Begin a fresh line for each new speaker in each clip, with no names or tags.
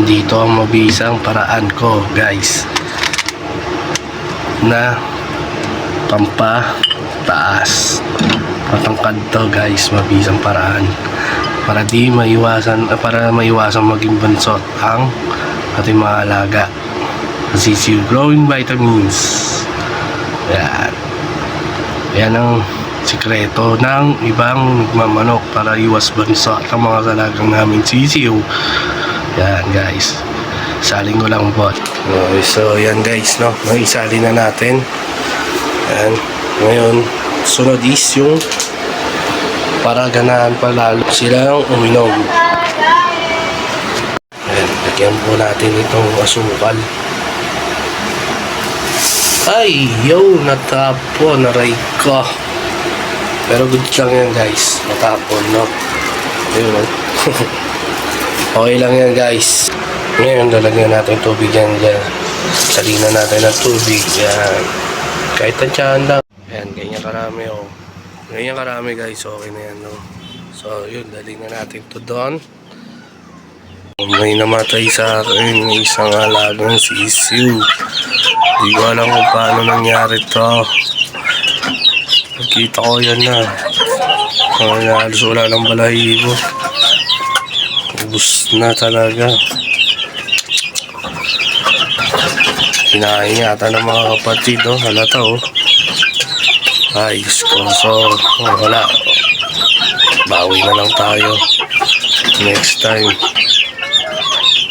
dito ang mabisang paraan ko guys na pampataas. Matangkad to guys, mabisang paraan para maiwasan maging bansot ang ating mga alaga. CCU Growing Vitamins. Yan ang sikreto ng ibang nagmamanok para iwas bansot ang mga alagang namin CCU. Yan guys, saling ko lang bot. Okay, so yan guys, no, maisali na natin. Yan. Ngayon, sunod is yung para ganahan pa lalo silang uminom. Yan, lagyan po natin itong asukal. Ay, yo, natapon, aray ko. Pero good lang yan guys, natapon, no? Ayun, okay lang yan guys. Ngayon, lalagyan natin tubig yan dyan. Salinan natin ng tubig. Yan. Kahit tansyahan lang. Yan, ganyan karami, oh. Ganyan karami guys, okay na yan, no? So, yun, daling na natin to doon. May namatay sa akin isang alagang sisiw. Hindi ko alam kung paano nangyari to. Nakita ko yan na. Halos wala ng balahibo. Ubus na talaga. Kinain yata ng mga kapatid, oh. Halata, oh. Ay, Diyos ko. So, wala. Bawi na lang tayo. Next time.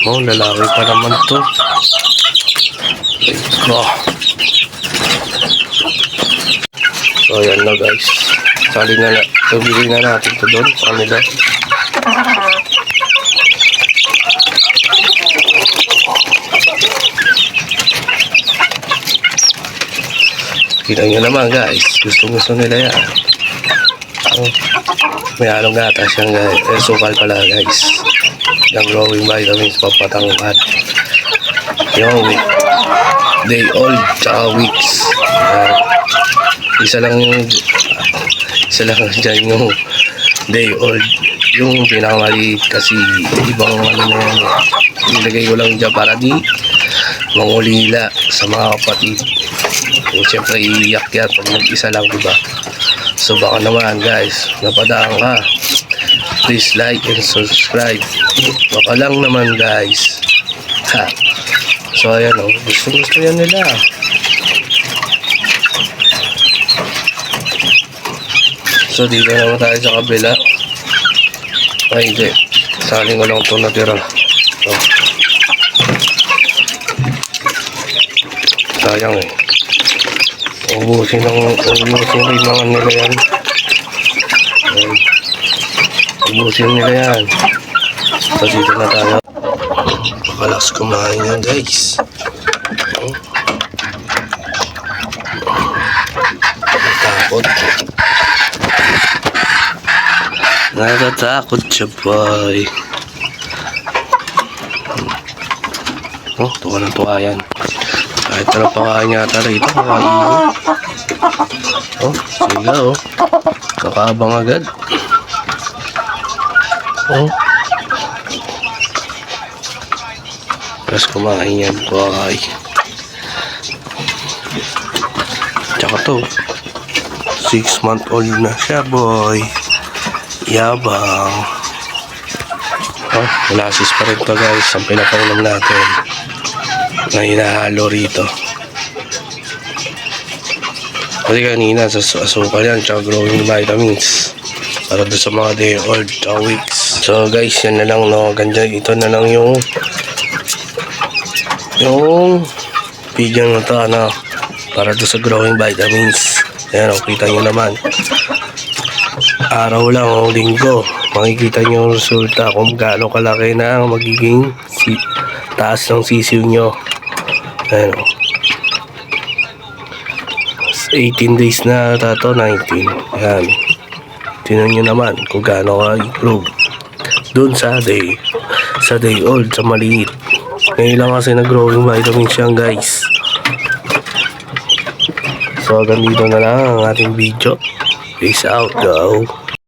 Oh, lalaki pa naman to. Iko. So, yan na guys. Tubili na natin to doon. Kanila. Kita nyo naman guys, gusto nila yan. Oh, may halong gatas yan guys, sukal pala guys. Yung growing vitamins, papatangkat. Yung day old tsaka weeks. Isa lang dyan yung day old. Yung pinakamaliit kasi ibang ano na yan. Nilagay ko lang dyan para di mangulila sa mga kapatid. Yung siyempre iiyak yan pag mag-isa lang, diba? So baka naman guys, napadaan ka, please like and subscribe. Baka lang naman guys, ha. So ayan, oh, gusto yan nila. So dito naman tayo sa kabila. Ay hindi, saling ko lang ito natira. So, sayang eh. Ubusin yung mga nila yan. Ubusin nila yan. So dito na tayo. Pakalas kumain yan guys. Natatakot siya boy. Oh, tuwa na tuwa yan. Kahit na pakain yata rito, kakain. Oh, siga oh. Kakaabang agad. Oh. Tapos kumain yan, kakain. Tsaka to, 6-month-old na siya boy. Yabang. Oh, molasses pa rin to guys, ang pinapainom natin na hinahalo rito. Kasi kanina sa asukal yan tsaka growing vitamins para doon sa mga day old tsaka weeks. So guys, yan na lang, no. Ganda, ito na lang yung video na to, ano, para doon sa growing vitamins. Ayan, oh, kita nyo naman, araw lang o linggo makikita nyo yung resulta kung gaano kalaki na ang magiging taas ng sisiw nyo. Ayan, 18 days na tato, 19. Ayan, tinan nyo naman kung gaano ka-improve dun sa day old, sa maliit. Ngayon lang kasi nag-growing vitamins yan guys. So hanggang dito na lang ang ating video. Peace out, go.